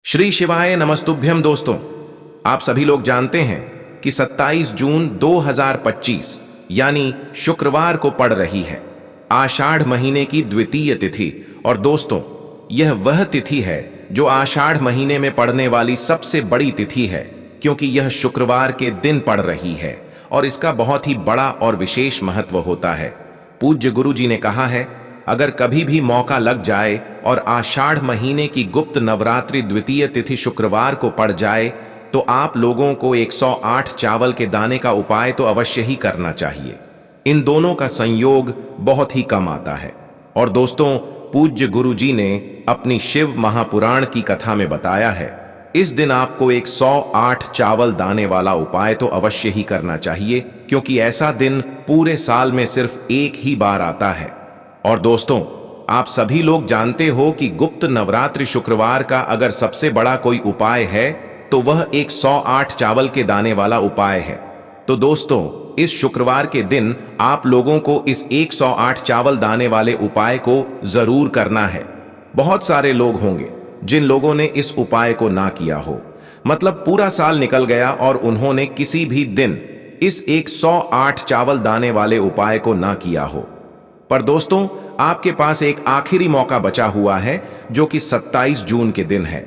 श्री शिवाय नमस्तुभ्यम। दोस्तों, आप सभी लोग जानते हैं कि 27 जून 2025 यानी शुक्रवार को पड़ रही है आषाढ़ महीने की द्वितीय तिथि। और दोस्तों, यह वह तिथि है जो आषाढ़ महीने में पड़ने वाली सबसे बड़ी तिथि है, क्योंकि यह शुक्रवार के दिन पड़ रही है और इसका बहुत ही बड़ा और विशेष महत्व होता है। पूज्य गुरु जी ने कहा है, अगर कभी भी मौका लग जाए और आषाढ़ महीने की गुप्त नवरात्रि द्वितीय तिथि शुक्रवार को पड़ जाए तो आप लोगों को 108 चावल के दाने का उपाय तो अवश्य ही करना चाहिए। इन दोनों का संयोग बहुत ही कम आता है। और दोस्तों, पूज्य गुरु जी ने अपनी शिव महापुराण की कथा में बताया है, इस दिन आपको 108 चावल दाने वाला उपाय तो अवश्य ही करना चाहिए, क्योंकि ऐसा दिन पूरे साल में सिर्फ एक ही बार आता है। और दोस्तों, आप सभी लोग जानते हो कि गुप्त नवरात्रि शुक्रवार का अगर सबसे बड़ा कोई उपाय है तो वह 108 चावल के दाने वाला उपाय है। तो दोस्तों, इस शुक्रवार के दिन आप लोगों को इस 108 चावल दाने वाले उपाय को जरूर करना है। बहुत सारे लोग होंगे जिन लोगों ने इस उपाय को ना किया हो, मतलब पूरा साल निकल गया और उन्होंने किसी भी दिन इस 108 चावल दाने वाले उपाय को ना किया हो। पर दोस्तों, आपके पास एक आखिरी मौका बचा हुआ है जो कि 27 जून के दिन है।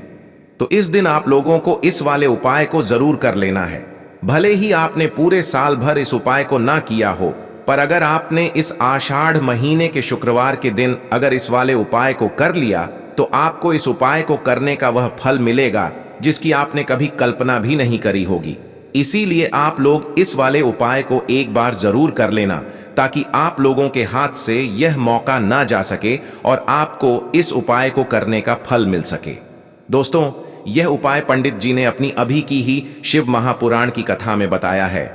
तो इस दिन आप लोगों को इस वाले उपाय को जरूर कर लेना है। भले ही आपने पूरे साल भर इस उपाय को ना किया हो, पर अगर आपने इस आषाढ़ महीने के शुक्रवार के दिन अगर इस वाले उपाय को कर लिया तो आपको इस उपाय को करने का वह फल मिलेगा जिसकी आपने कभी कल्पना भी नहीं करी होगी। इसीलिए आप लोग इस वाले उपाय को एक बार जरूर कर लेना, ताकि आप लोगों के हाथ से यह मौका ना जा सके और आपको इस उपाय को करने का फल मिल सके। दोस्तों, यह उपाय पंडित जी ने अपनी अभी की ही शिव महापुराण की कथा में बताया है,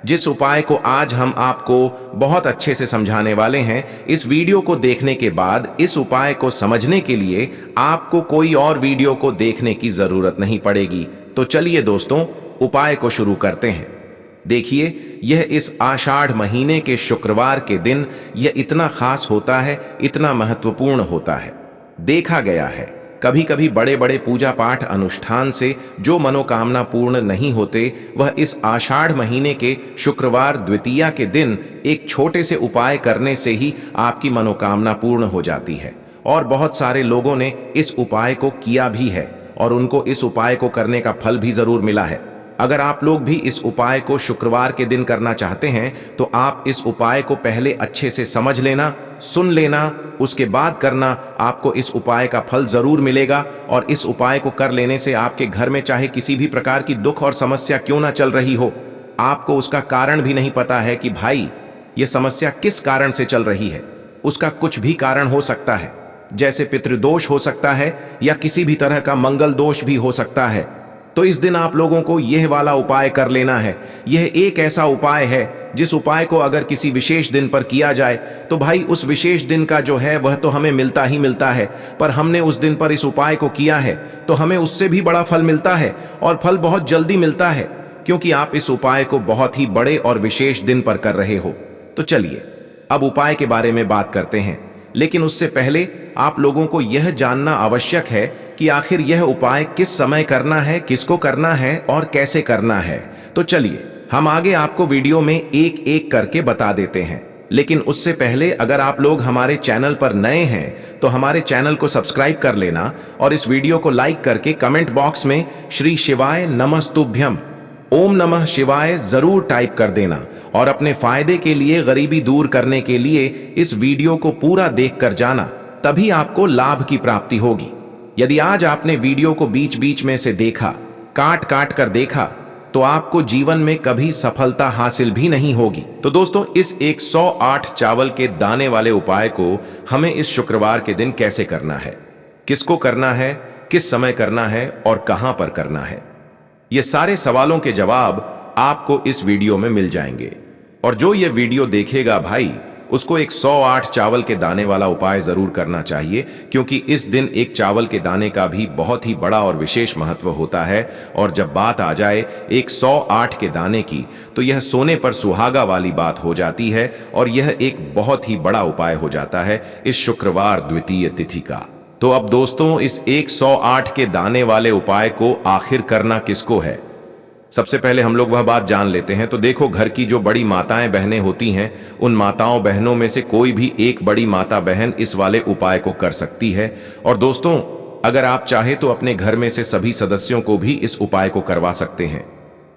जिस उपाय को आज हम आपको बहुत अच्छे से समझाने वाले हैं। इस वीडियो को देखने के बाद इस उपाय को समझने के लिए आपको कोई और वीडियो को देखने की जरूरत नहीं पड़ेगी। तो चलिए दोस्तों, उपाय को शुरू करते हैं। देखिए, यह इस आषाढ़ महीने के शुक्रवार के दिन यह इतना खास होता है, इतना महत्वपूर्ण होता है। देखा गया है कभी कभी बड़े बड़े पूजा पाठ अनुष्ठान से जो मनोकामना पूर्ण नहीं होते, वह इस आषाढ़ महीने के शुक्रवार द्वितीया के दिन एक छोटे से उपाय करने से ही आपकी मनोकामना पूर्ण हो जाती है। और बहुत सारे लोगों ने इस उपाय को किया भी है और उनको इस उपाय को करने का फल भी जरूर मिला है। अगर आप लोग भी इस उपाय को शुक्रवार के दिन करना चाहते हैं तो आप इस उपाय को पहले अच्छे से समझ लेना, सुन लेना, उसके बाद करना। आपको इस उपाय का फल जरूर मिलेगा। और इस उपाय को कर लेने से आपके घर में चाहे किसी भी प्रकार की दुख और समस्या क्यों ना चल रही हो, आपको उसका कारण भी नहीं पता है कि भाई ये समस्या किस कारण से चल रही है, उसका कुछ भी कारण हो सकता है। जैसे पितृदोष हो सकता है या किसी भी तरह का मंगल दोष भी हो सकता है। तो इस दिन आप लोगों को यह वाला उपाय कर लेना है। यह एक ऐसा उपाय है जिस उपाय को अगर किसी विशेष दिन पर किया जाए तो भाई उस विशेष दिन का जो है वह तो हमें मिलता ही मिलता है, पर हमने उस दिन पर इस उपाय को किया है तो हमें उससे भी बड़ा फल मिलता है और फल बहुत जल्दी मिलता है, क्योंकि आप इस उपाय को बहुत ही बड़े और विशेष दिन पर कर रहे हो। तो चलिए अब उपाय के बारे में बात करते हैं, लेकिन उससे पहले आप लोगों को यह जानना आवश्यक है कि आखिर यह उपाय किस समय करना है, किसको करना है और कैसे करना है। तो चलिए हम आगे आपको वीडियो में एक एक करके बता देते हैं। लेकिन उससे पहले अगर आप लोग हमारे चैनल पर नए हैं तो हमारे चैनल को सब्सक्राइब कर लेना और इस वीडियो को लाइक करके कमेंट बॉक्स में श्री शिवाय नमस्तुभ्यम ओम नमः शिवाय जरूर टाइप कर देना। और अपने फायदे के लिए, गरीबी दूर करने के लिए इस वीडियो को पूरा देख कर जाना, तभी आपको लाभ की प्राप्ति होगी। यदि आज आपने वीडियो को बीच बीच में से देखा, काट काट कर देखा, तो आपको जीवन में कभी सफलता हासिल भी नहीं होगी। तो दोस्तों, इस 108 चावल के दाने वाले उपाय को हमें इस शुक्रवार के दिन कैसे करना है, किसको करना है, किस समय करना है और कहां पर करना है, ये सारे सवालों के जवाब आपको इस वीडियो में मिल जाएंगे। और जो ये वीडियो देखेगा भाई, उसको 108 चावल के दाने वाला उपाय जरूर करना चाहिए, क्योंकि इस दिन एक चावल के दाने का भी बहुत ही बड़ा और विशेष महत्व होता है। और जब बात आ जाए 108 के दाने की, तो यह सोने पर सुहागा वाली बात हो जाती है और यह एक बहुत ही बड़ा उपाय हो जाता है इस शुक्रवार द्वितीय तिथि का। तो अब दोस्तों इस 108 के दाने वाले उपाय को आखिर करना किसको है? सबसे पहले हम लोग वह बात जान लेते हैं। तो देखो, घर की जो बड़ी माताएं बहनें होती हैं, उन माताओं बहनों में से कोई भी एक बड़ी माता बहन इस वाले उपाय को कर सकती है। और दोस्तों, अगर आप चाहे तो अपने घर में से सभी सदस्यों को भी इस उपाय को करवा सकते हैं।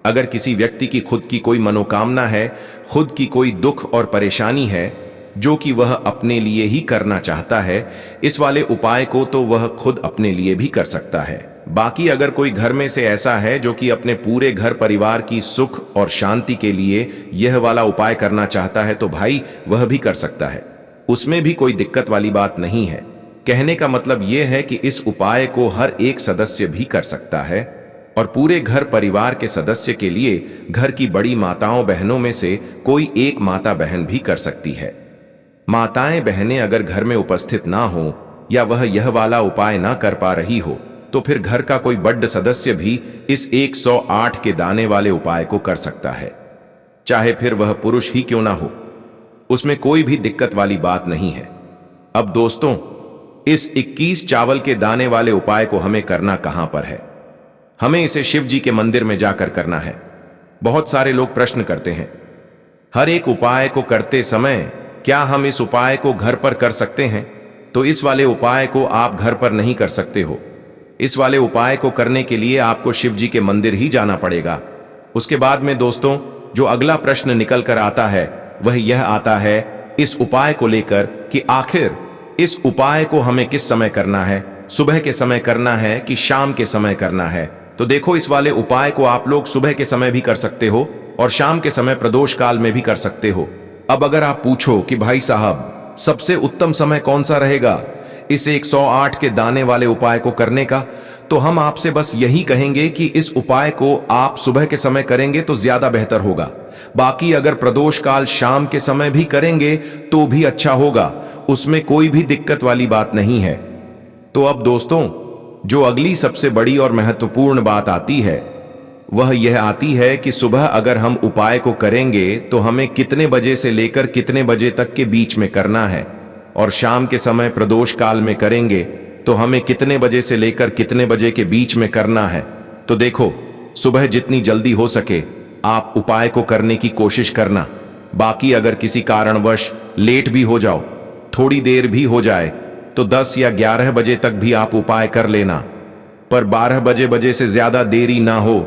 अगर किसी व्यक्ति की खुद की कोई मनोकामना है, खुद की कोई दुख और परेशानी है जो कि वह अपने लिए ही करना चाहता है, इस वाले उपाय को तो वह खुद अपने लिए भी कर सकता है। बाकी अगर कोई घर में से ऐसा है जो कि अपने पूरे घर परिवार की सुख और शांति के लिए यह वाला उपाय करना चाहता है, तो भाई वह भी कर सकता है। उसमें भी कोई दिक्कत वाली बात नहीं है। कहने का मतलब यह है कि इस उपाय को हर एक सदस्य भी कर सकता है और पूरे घर परिवार के सदस्य के लिए घर की बड़ी माताओं बहनों में से कोई एक माता बहन भी कर सकती है। माताएं बहनें अगर घर में उपस्थित ना हो या वह यह वाला उपाय ना कर पा रही हो, तो फिर घर का कोई बड़ा सदस्य भी इस 108 के दाने वाले उपाय को कर सकता है, चाहे फिर वह पुरुष ही क्यों ना हो। उसमें कोई भी दिक्कत वाली बात नहीं है। अब दोस्तों, इस 21 चावल के दाने वाले उपाय को हमें करना कहां पर है? हमें इसे शिव जी के मंदिर में जाकर करना है। बहुत सारे लोग प्रश्न करते हैं, हर एक उपाय को करते समय क्या हम इस उपाय को घर पर कर सकते हैं? तो इस वाले उपाय को आप घर पर नहीं कर सकते हो। इस वाले उपाय को करने के लिए आपको शिव जी के मंदिर ही जाना पड़ेगा। उसके बाद में दोस्तों, जो अगला प्रश्न निकल कर आता है वह यह आता है इस उपाय को लेकर कि आखिर इस उपाय को हमें किस समय करना है? सुबह के समय करना है कि शाम के समय करना है? तो देखो, इस वाले उपाय को आप लोग सुबह के समय भी कर सकते हो और शाम के समय प्रदोष काल में भी कर सकते हो। अब अगर आप पूछो कि भाई साहब सबसे उत्तम समय कौन सा रहेगा इस 108 के दाने वाले उपाय को करने का, तो हम आपसे बस यही कहेंगे कि इस उपाय को आप सुबह के समय करेंगे तो ज्यादा बेहतर होगा। बाकी अगर प्रदोष काल शाम के समय भी करेंगे तो भी अच्छा होगा, उसमें कोई भी दिक्कत वाली बात नहीं है। तो अब दोस्तों, जो अगली सबसे बड़ी और महत्वपूर्ण बात आती है वह यह आती है कि सुबह अगर हम उपाय को करेंगे तो हमें कितने बजे से लेकर कितने बजे तक के बीच में करना है, और शाम के समय प्रदोष काल में करेंगे तो हमें कितने बजे से लेकर कितने बजे के बीच में करना है। तो देखो, सुबह जितनी जल्दी हो सके आप उपाय को करने की कोशिश करना। बाकी अगर किसी कारणवश लेट भी हो जाओ, थोड़ी देर भी हो जाए, तो 10 या 11 बजे तक भी आप उपाय कर लेना, पर 12 बजे से ज्यादा देरी ना हो,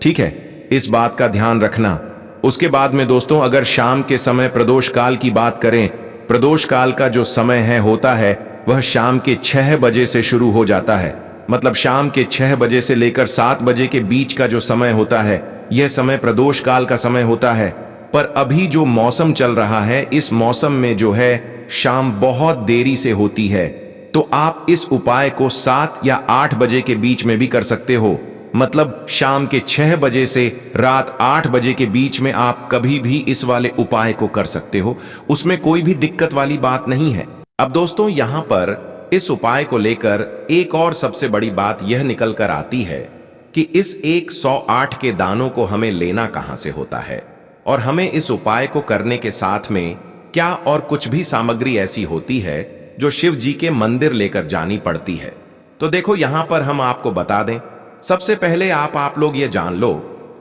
ठीक है? इस बात का ध्यान रखना। उसके बाद में दोस्तों, अगर शाम के समय प्रदोष काल की बात करें, प्रदोष काल का जो समय होता है वह शाम के 6 बजे से शुरू हो जाता है। मतलब शाम के 6 बजे से लेकर 7 बजे के बीच का जो समय होता है, यह समय प्रदोष काल का समय होता है। पर अभी जो मौसम चल रहा है, इस मौसम में जो है शाम बहुत देरी से होती है, तो आप इस उपाय को 7 या 8 बजे के बीच में भी कर सकते हो। मतलब शाम के 6 बजे से रात 8 बजे के बीच में आप कभी भी इस वाले उपाय को कर सकते हो, उसमें कोई भी दिक्कत वाली बात नहीं है। अब दोस्तों, यहां पर इस उपाय को लेकर एक और सबसे बड़ी बात यह निकल कर आती है कि इस 108 के दानों को हमें लेना कहां से होता है, और हमें इस उपाय को करने के साथ में क्या और कुछ भी सामग्री ऐसी होती है जो शिव जी के मंदिर लेकर जानी पड़ती है। तो देखो, यहां पर हम आपको बता दें, सबसे पहले आप लोग ये जान लो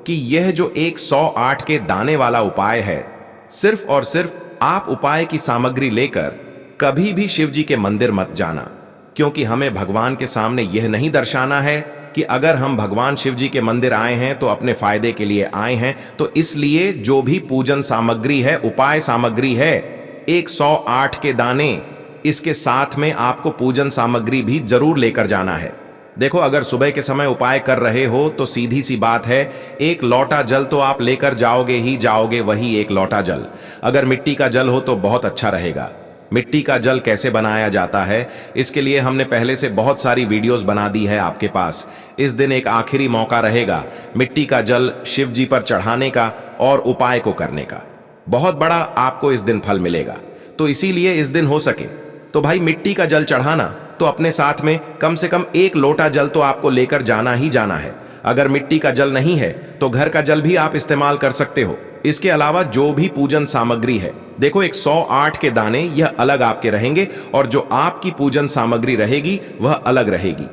कि यह जो 108 के दाने वाला उपाय है, सिर्फ और सिर्फ आप उपाय की सामग्री लेकर कभी भी शिव जी के मंदिर मत जाना, क्योंकि हमें भगवान के सामने यह नहीं दर्शाना है कि अगर हम भगवान शिव जी के मंदिर आए हैं तो अपने फायदे के लिए आए हैं। तो इसलिए जो भी पूजन सामग्री है, उपाय सामग्री है, 108 के दाने, इसके साथ में आपको पूजन सामग्री भी जरूर लेकर जाना है। देखो, अगर सुबह के समय उपाय कर रहे हो तो सीधी सी बात है, एक लोटा जल तो आप लेकर जाओगे ही जाओगे, वही एक लोटा जल। अगर मिट्टी का जल हो तो बहुत अच्छा रहेगा। मिट्टी का जल कैसे बनाया जाता है, इसके लिए हमने पहले से बहुत सारी वीडियोस बना दी है आपके पास। इस दिन एक आखिरी मौका रहेगा मिट्टी का जल शिव जी पर चढ़ाने का और उपाय को करने का। बहुत बड़ा आपको इस दिन फल मिलेगा। तो इसीलिए इस दिन हो सके तो भाई मिट्टी का जल चढ़ाना, तो अपने साथ में कम से कम एक लोटा जल तो आपको लेकर जाना ही जाना है। अगर मिट्टी का जल नहीं है तो घर का जल भी आप इस्तेमाल कर सकते हो। इसके अलावा जो भी पूजन सामग्री है, देखो 108 के दाने यह अलग आपके रहेंगे और जो आपकी पूजन सामग्री रहेगी वह अलग रहेगी।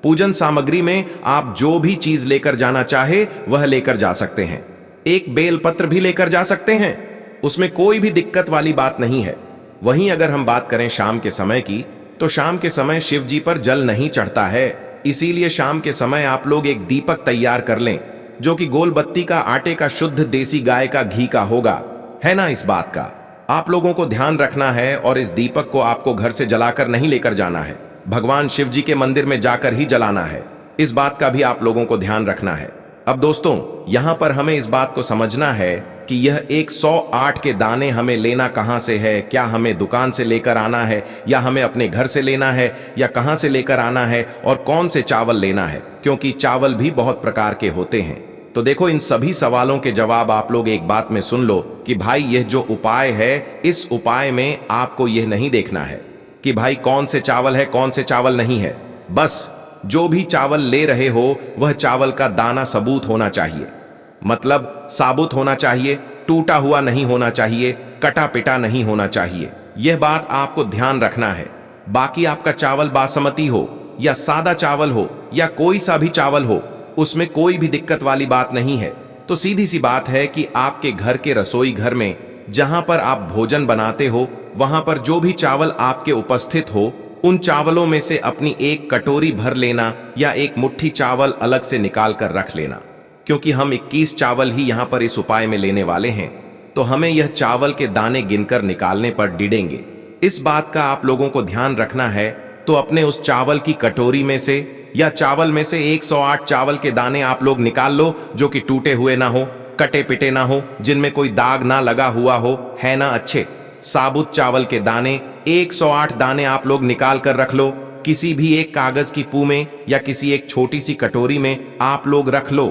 पूजन सामग्री में आप जो भी चीज लेकर जाना चाहे वह लेकर जा सकते हैं। एक बेलपत्र भी लेकर जा सकते हैं, उसमें कोई भी दिक्कत वाली बात नहीं है। वहीं अगर हम बात करें शाम के समय की, तो शाम के समय शिव जी पर जल नहीं चढ़ता है, इसीलिए शाम के समय आप लोग एक दीपक तैयार कर लें जो कि गोल बत्ती का, आटे का, शुद्ध देसी गाय का घी का होगा, है ना। इस बात का आप लोगों को ध्यान रखना है और इस दीपक को आपको घर से जलाकर नहीं लेकर जाना है, भगवान शिव जी के मंदिर में जाकर ही जलाना है। इस बात का भी आप लोगों को ध्यान रखना है। अब दोस्तों, यहां पर हमें इस बात को समझना है कि यह 108 के दाने हमें लेना कहां से है। क्या हमें दुकान से लेकर आना है या हमें अपने घर से लेना है या कहां से लेकर आना है और कौन से चावल लेना है, क्योंकि चावल भी बहुत प्रकार के होते हैं। तो देखो, इन सभी सवालों के जवाब आप लोग एक बात में सुन लो कि भाई यह जो उपाय है, इस उपाय में आपको यह नहीं देखना है कि भाई कौन से चावल है कौन से चावल नहीं है। बस जो भी चावल ले रहे हो वह चावल का दाना सबूत होना चाहिए, मतलब साबुत होना चाहिए, टूटा हुआ नहीं होना चाहिए, कटा पिटा नहीं होना चाहिए। यह बात आपको ध्यान रखना है। बाकी आपका चावल बासमती हो या सादा चावल हो या कोई सा भी चावल हो, उसमें कोई भी दिक्कत वाली बात नहीं है। तो सीधी सी बात है कि आपके घर के रसोई घर में जहां पर आप भोजन बनाते हो, वहां पर जो भी चावल आपके उपस्थित हो, उन चावलों में से अपनी एक कटोरी भर लेना या एक मुट्ठी चावल अलग से निकाल कर रख लेना, क्योंकि हम 21 चावल ही यहां पर इस उपाय में लेने वाले हैं, तो हमें यह चावल के दाने गिनकर निकालने पर डिडेंगे। इस बात का आप लोगों को ध्यान रखना है। तो अपने उस चावल की कटोरी में से या चावल में से 108 चावल के दाने आप लोग निकाल लो, जो कि टूटे हुए ना हो, कटे पिटे ना हो, जिनमें कोई दाग ना लगा हुआ हो, है ना। अच्छे साबुत चावल के दाने 108 दाने आप लोग निकाल कर रख लो। किसी भी एक कागज की पू में या किसी एक छोटी सी कटोरी में आप लोग रख लो,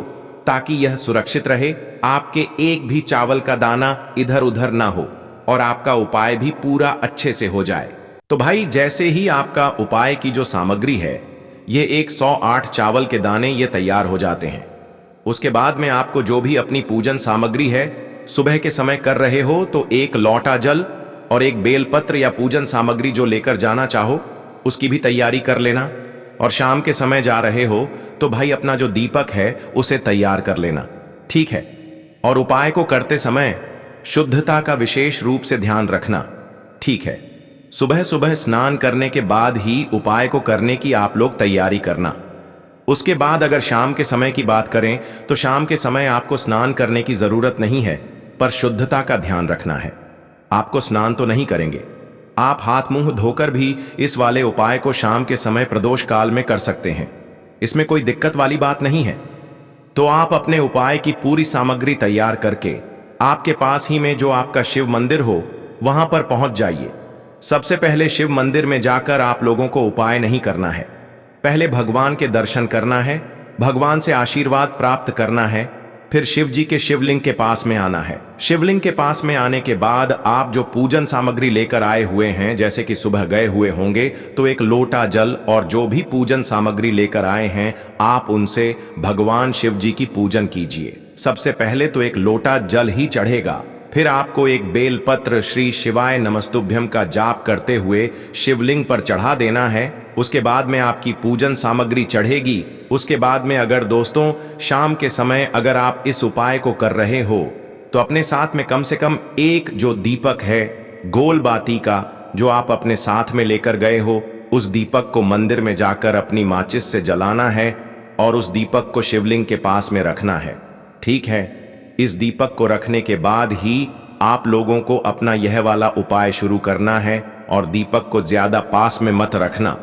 ताकि यह सुरक्षित रहे, आपके एक भी चावल का दाना इधर उधर ना हो और आपका उपाय भी पूरा अच्छे से हो जाए। तो भाई, जैसे ही आपका उपाय की जो सामग्री है, ये 108 चावल के दाने ये तैयार हो जाते हैं, उसके बाद में आपको जो भी अपनी पूजन सामग्री है सुबह के समय कर रहे हो, तो एक लोटा जल और एक बेलपत्र या पूजन सामग्री जो लेकर जाना चाहो उसकी भी तैयारी कर लेना। और शाम के समय जा रहे हो तो भाई अपना जो दीपक है उसे तैयार कर लेना, ठीक है। और उपाय को करते समय शुद्धता का विशेष रूप से ध्यान रखना, ठीक है। सुबह सुबह स्नान करने के बाद ही उपाय को करने की आप लोग तैयारी करना। उसके बाद अगर शाम के समय की बात करें तो शाम के समय आपको स्नान करने की जरूरत नहीं है, पर शुद्धता का ध्यान रखना है। आपको स्नान तो नहीं करेंगे, आप हाथ मुंह धोकर भी इस वाले उपाय को शाम के समय प्रदोष काल में कर सकते हैं, इसमें कोई दिक्कत वाली बात नहीं है। तो आप अपने उपाय की पूरी सामग्री तैयार करके आपके पास ही में जो आपका शिव मंदिर हो वहां पर पहुंच जाइए। सबसे पहले शिव मंदिर में जाकर आप लोगों को उपाय नहीं करना है, पहले भगवान के दर्शन करना है, भगवान से आशीर्वाद प्राप्त करना है, फिर शिव जी के शिवलिंग के पास में आना है। शिवलिंग के पास में आने के बाद आप जो पूजन सामग्री लेकर आए हुए हैं, जैसे कि सुबह गए हुए होंगे, तो एक लोटा जल और जो भी पूजन सामग्री लेकर आए हैं आप उनसे भगवान शिव जी की पूजन कीजिए। सबसे पहले तो एक लोटा जल ही चढ़ेगा, फिर आपको एक बेलपत्र श्री शिवाय नमस्तुभ्यम का जाप करते हुए शिवलिंग पर चढ़ा देना है। उसके बाद में आपकी पूजन सामग्री चढ़ेगी। उसके बाद में अगर दोस्तों शाम के समय अगर आप इस उपाय को कर रहे हो तो अपने साथ में कम से कम एक जो दीपक है गोल बाती का, जो आप अपने साथ में लेकर गए हो, उस दीपक को मंदिर में जाकर अपनी माचिस से जलाना है और उस दीपक को शिवलिंग के पास में रखना है, ठीक है। इस दीपक को रखने के बाद ही आप लोगों को अपना यह वाला उपाय शुरू करना है और दीपक को ज्यादा पास में मत रखना।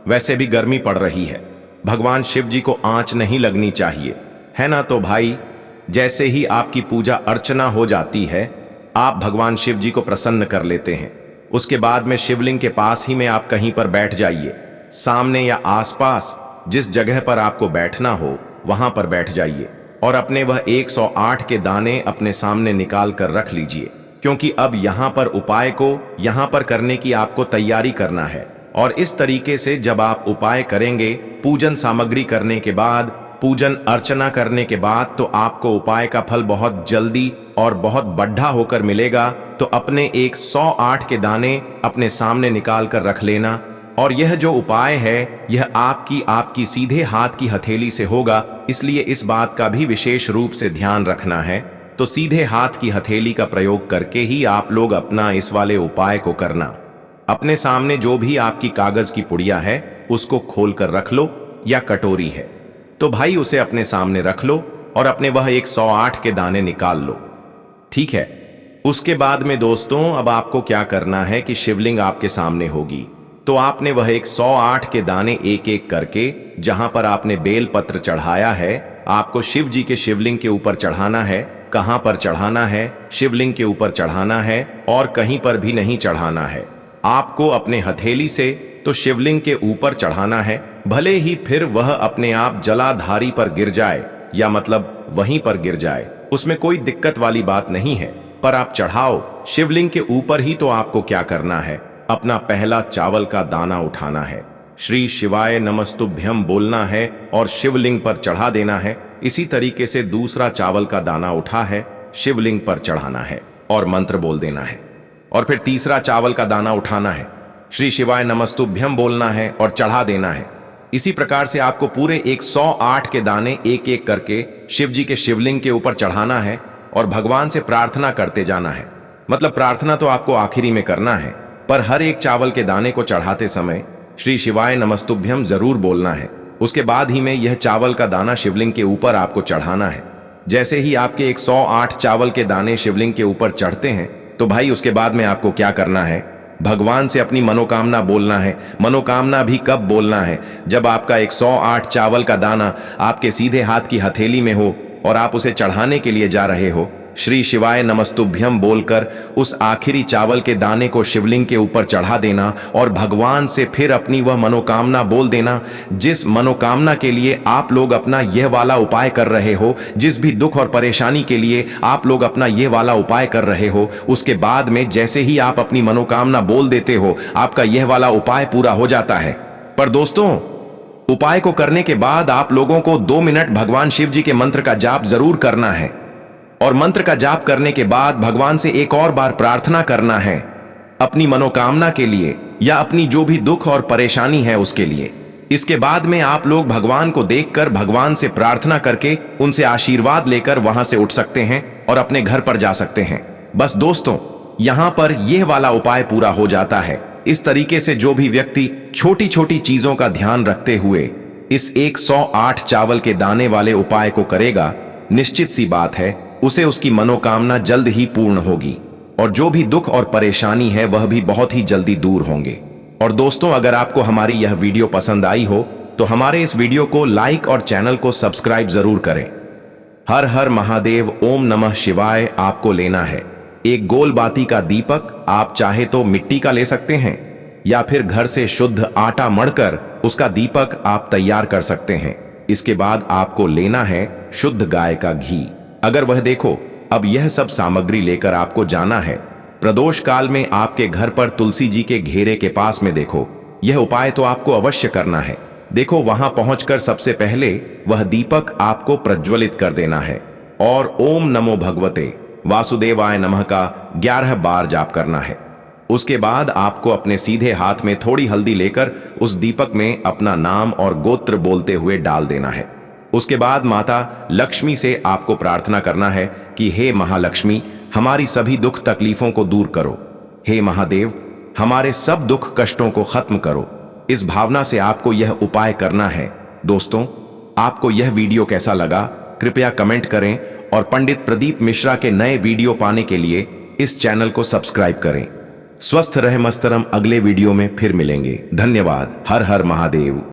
वैसे भी गर्मी पड़ रही है, भगवान शिव जी को आंच नहीं लगनी चाहिए, है ना। तो भाई, जैसे ही आपकी पूजा अर्चना हो जाती है, आप भगवान शिव जी को प्रसन्न कर लेते हैं। उसके बाद में शिवलिंग के पास ही में आप कहीं पर बैठ जाइए, सामने या आसपास जिस जगह पर आपको बैठना हो वहां पर बैठ जाइए और अपने वह 108 के दाने अपने सामने निकाल कर रख लीजिए, क्योंकि अब यहां पर उपाय को यहां पर करने की आपको तैयारी करना है। और इस तरीके से जब आप उपाय करेंगे, पूजन सामग्री करने के बाद पूजन अर्चना करने के बाद तो आपको उपाय का फल बहुत जल्दी और बहुत बढ़ा होकर मिलेगा। तो अपने 108 के दाने अपने सामने निकाल कर रख लेना। और यह जो उपाय है यह आपकी सीधे हाथ की हथेली से होगा, इसलिए इस बात का भी विशेष रूप से ध्यान रखना है। तो सीधे हाथ की हथेली का प्रयोग करके ही आप लोग अपना इस वाले उपाय को करना। अपने सामने जो भी आपकी कागज की पुड़िया है उसको खोल कर रख लो, या कटोरी है तो भाई उसे अपने सामने रख लो और अपने वह 108 के दाने निकाल लो। ठीक है। उसके बाद में दोस्तों अब आपको क्या करना है कि शिवलिंग आपके सामने होगी, तो आपने वह 108 के दाने एक एक करके जहां पर आपने बेल पत्र चढ़ाया है आपको शिव जी के शिवलिंग के ऊपर चढ़ाना है। कहां पर चढ़ाना है? शिवलिंग के ऊपर चढ़ाना है और कहीं पर भी नहीं चढ़ाना है। आपको अपने हथेली से तो शिवलिंग के ऊपर चढ़ाना है, भले ही फिर वह अपने आप जलाधारी पर गिर जाए, या मतलब वहीं पर गिर जाए, उसमें कोई दिक्कत वाली बात नहीं है, पर आप चढ़ाओ शिवलिंग के ऊपर ही। तो आपको क्या करना है? अपना पहला चावल का दाना उठाना है, श्री शिवाय नमस्तुभ्यम बोलना है और शिवलिंग पर चढ़ा देना है। इसी तरीके से दूसरा चावल का दाना उठा है, शिवलिंग पर चढ़ाना है और मंत्र बोल देना है। और फिर तीसरा चावल का दाना उठाना है, श्री शिवाय नमस्तुभ्यम बोलना है और चढ़ा देना है। इसी प्रकार से आपको पूरे 108 के दाने एक एक करके शिव जी के शिवलिंग के ऊपर चढ़ाना है और भगवान से प्रार्थना करते जाना है। मतलब प्रार्थना तो आपको आखिरी में करना है, पर हर एक चावल के दाने को चढ़ाते समय श्री शिवाय नमस्तुभ्यम जरूर बोलना है। उसके बाद ही में यह चावल का दाना शिवलिंग के ऊपर आपको चढ़ाना है। जैसे ही आपके 108 चावल के दाने शिवलिंग के ऊपर चढ़ते हैं तो भाई उसके बाद में आपको क्या करना है? भगवान से अपनी मनोकामना बोलना है। मनोकामना भी कब बोलना है? जब आपका 108 चावल का दाना आपके सीधे हाथ की हथेली में हो और आप उसे चढ़ाने के लिए जा रहे हो, श्री शिवाय नमस्तुभ्यम बोलकर उस आखिरी चावल के दाने को शिवलिंग के ऊपर चढ़ा देना और भगवान से फिर अपनी वह मनोकामना बोल देना, जिस मनोकामना के लिए आप लोग अपना यह वाला उपाय कर रहे हो, जिस भी दुख और परेशानी के लिए आप लोग अपना यह वाला उपाय कर रहे हो। उसके बाद में जैसे ही आप अपनी मनोकामना बोल देते हो आपका यह वाला उपाय पूरा हो जाता है। पर दोस्तों, उपाय को करने के बाद आप लोगों को 2 मिनट भगवान शिव जी के मंत्र का जाप जरूर करना है। और मंत्र का जाप करने के बाद भगवान से एक और बार प्रार्थना करना है अपनी मनोकामना के लिए, या अपनी जो भी दुख और परेशानी है उसके लिए। इसके बाद में आप लोग भगवान को देखकर भगवान से प्रार्थना करके उनसे आशीर्वाद लेकर वहां से उठ सकते हैं और अपने घर पर जा सकते हैं। बस दोस्तों, यहां पर यह वाला उपाय पूरा हो जाता है। इस तरीके से जो भी व्यक्ति छोटी छोटी चीजों का ध्यान रखते हुए इस 108 चावल के दाने वाले उपाय को करेगा, निश्चित सी बात है उसे उसकी मनोकामना जल्द ही पूर्ण होगी और जो भी दुख और परेशानी है वह भी बहुत ही जल्दी दूर होंगे। और दोस्तों, अगर आपको हमारी यह वीडियो पसंद आई हो तो हमारे इस वीडियो को लाइक और चैनल को सब्सक्राइब जरूर करें। हर हर महादेव, ओम नमः शिवाय आपको लेना है। एक गोल बाती का दीपक आप चाहे तो मिट्टी का ले सकते हैं, या फिर घर से शुद्ध आटा मढ़कर उसका दीपक आप तैयार कर सकते हैं। इसके बाद आपको लेना है शुद्ध गाय का घी। अगर वह देखो, अब यह सब सामग्री लेकर आपको जाना है प्रदोष काल में आपके घर पर तुलसी जी के घेरे के पास में। देखो, यह उपाय तो आपको अवश्य करना है। देखो, वहां पहुंचकर सबसे पहले वह दीपक आपको प्रज्वलित कर देना है और ओम नमो भगवते वासुदेवाय नमः का 11 बार जाप करना है। उसके बाद आपको अपने सीधे हाथ में थोड़ी हल्दी लेकर उस दीपक में अपना नाम और गोत्र बोलते हुए डाल देना है। उसके बाद माता लक्ष्मी से आपको प्रार्थना करना है कि हे महालक्ष्मी, हमारी सभी दुख तकलीफों को दूर करो। हे महादेव, हमारे सब दुख कष्टों को खत्म करो। इस भावना से आपको यह उपाय करना है। दोस्तों, आपको यह वीडियो कैसा लगा कृपया कमेंट करें और पंडित प्रदीप मिश्रा के नए वीडियो पाने के लिए इस चैनल को सब्सक्राइब करें। स्वस्थ रहे मस्तरम, अगले वीडियो में फिर मिलेंगे। धन्यवाद। हर हर महादेव।